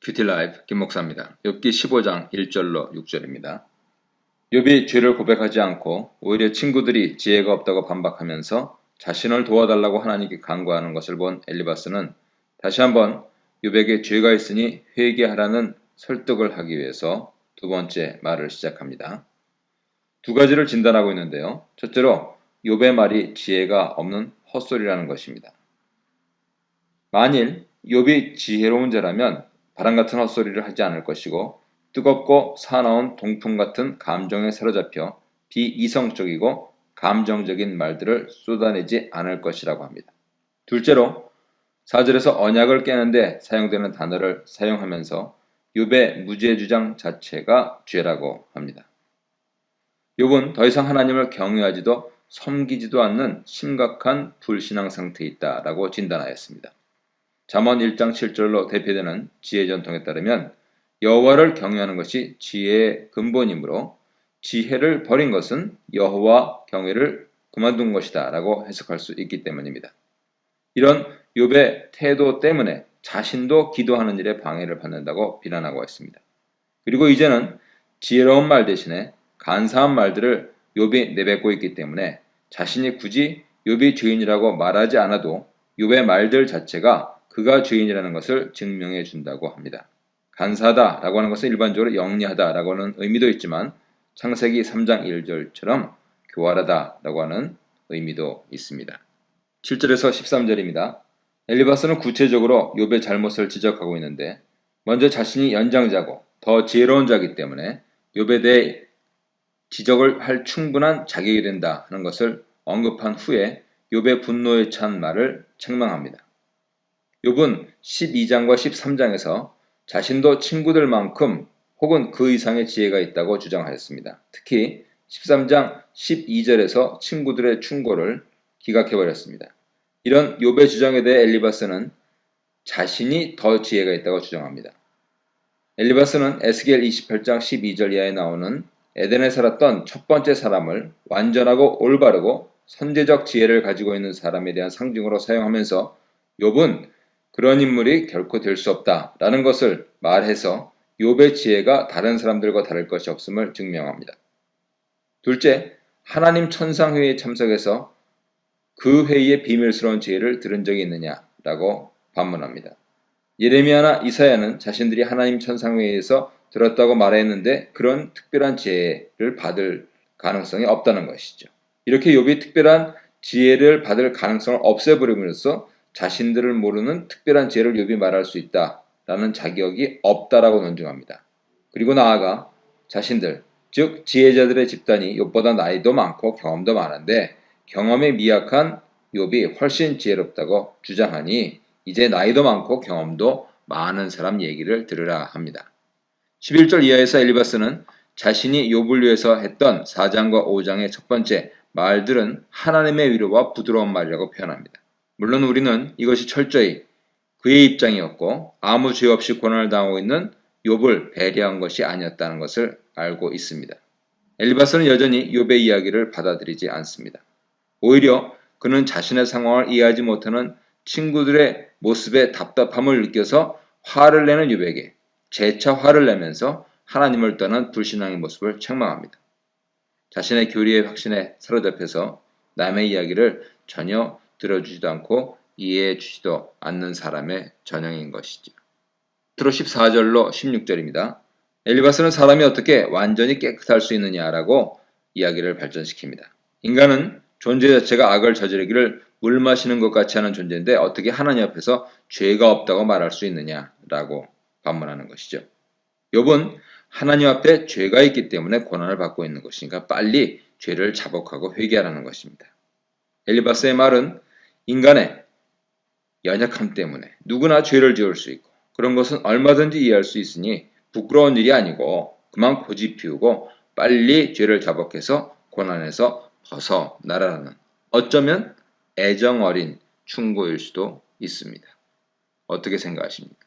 큐티라이브 김목사입니다. 욥기 15장 1절로 6절입니다. 욥이 죄를 고백하지 않고 오히려 친구들이 지혜가 없다고 반박하면서 자신을 도와달라고 하나님께 간구하는 것을 본 엘리바스는 다시 한번 욥에게 죄가 있으니 회개하라는 설득을 하기 위해서 두 번째 말을 시작합니다. 두 가지를 진단하고 있는데요. 첫째로 욥의 말이 지혜가 없는 헛소리라는 것입니다. 만일 욥이 지혜로운 자라면 바람같은 헛소리를 하지 않을 것이고 뜨겁고 사나운 동풍 같은 감정에 사로잡혀 비이성적이고 감정적인 말들을 쏟아내지 않을 것이라고 합니다. 둘째로 4절에서 언약을 깨는데 사용되는 단어를 사용하면서 욥의 무죄 주장 자체가 죄라고 합니다. 욥은 더 이상 하나님을 경외하지도 섬기지도 않는 심각한 불신앙 상태에 있다라고 진단하였습니다. 잠언 1장 7절로 대표되는 지혜 전통에 따르면 여호와를 경외하는 것이 지혜의 근본이므로 지혜를 버린 것은 여호와 경외를 그만둔 것이다 라고 해석할 수 있기 때문입니다. 이런 욥의 태도 때문에 자신도 기도하는 일에 방해를 받는다고 비난하고 있습니다. 그리고 이제는 지혜로운 말 대신에 간사한 말들을 욥이 내뱉고 있기 때문에 자신이 굳이 욥이 죄인이라고 말하지 않아도 욥의 말들 자체가 그가 죄인이라는 것을 증명해 준다고 합니다. 간사하다라고 하는 것은 일반적으로 영리하다라고 하는 의미도 있지만 창세기 3장 1절처럼 교활하다라고 하는 의미도 있습니다. 7절에서 13절입니다. 엘리바스는 구체적으로 욥의 잘못을 지적하고 있는데 먼저 자신이 연장자고 더 지혜로운 자이기 때문에 욥에 대해 지적을 할 충분한 자격이 된다 하는 것을 언급한 후에 욥의 분노에 찬 말을 책망합니다. 욥은 12장과 13장에서 자신도 친구들만큼 혹은 그 이상의 지혜가 있다고 주장하였습니다. 특히 13장 12절에서 친구들의 충고를 기각해버렸습니다. 이런 욥의 주장에 대해 엘리바스는 자신이 더 지혜가 있다고 주장합니다. 엘리바스는 에스겔 28장 12절 이하에 나오는 에덴에 살았던 첫 번째 사람을 완전하고 올바르고 선제적 지혜를 가지고 있는 사람에 대한 상징으로 사용하면서 욥은 그런 인물이 결코 될 수 없다라는 것을 말해서 욥의 지혜가 다른 사람들과 다를 것이 없음을 증명합니다. 둘째, 하나님 천상회의에 참석해서 그 회의의 비밀스러운 지혜를 들은 적이 있느냐라고 반문합니다. 예레미야나 이사야는 자신들이 하나님 천상회의에서 들었다고 말했는데 그런 특별한 지혜를 받을 가능성이 없다는 것이죠. 이렇게 욥이 특별한 지혜를 받을 가능성을 없애버림으로써 자신들을 모르는 특별한 지혜를 욥이 말할 수 있다라는 자격이 없다라고 논증합니다. 그리고 나아가 자신들, 즉 지혜자들의 집단이 욥보다 나이도 많고 경험도 많은데 경험에 미약한 욥이 훨씬 지혜롭다고 주장하니 이제 나이도 많고 경험도 많은 사람 얘기를 들으라 합니다. 11절 이하에서 엘리바스는 자신이 욥을 위해서 했던 4장과 5장의 첫 번째 말들은 하나님의 위로와 부드러운 말이라고 표현합니다. 물론 우리는 이것이 철저히 그의 입장이었고 아무 죄 없이 고난을 당하고 있는 욥을 배려한 것이 아니었다는 것을 알고 있습니다. 엘리바스는 여전히 욥의 이야기를 받아들이지 않습니다. 오히려 그는 자신의 상황을 이해하지 못하는 친구들의 모습에 답답함을 느껴서 화를 내는 욥에게 재차 화를 내면서 하나님을 떠난 불신앙의 모습을 책망합니다. 자신의 교리의 확신에 사로잡혀서 남의 이야기를 전혀 들어주지도 않고 이해해 주지도 않는 사람의 전형인 것이죠. 끝으로 14절로 16절입니다. 엘리바스는 사람이 어떻게 완전히 깨끗할 수 있느냐라고 이야기를 발전시킵니다. 인간은 존재 자체가 악을 저지르기를 물 마시는 것 같이 하는 존재인데 어떻게 하나님 앞에서 죄가 없다고 말할 수 있느냐라고 반문하는 것이죠. 욥은 하나님 앞에 죄가 있기 때문에 고난을 받고 있는 것이니까 빨리 죄를 자복하고 회개하라는 것입니다. 엘리바스의 말은 인간의 연약함 때문에 누구나 죄를 지을 수 있고 그런 것은 얼마든지 이해할 수 있으니 부끄러운 일이 아니고 그만 고집 피우고 빨리 죄를 자복해서 고난에서 벗어나라는 어쩌면 애정 어린 충고일 수도 있습니다. 어떻게 생각하십니까?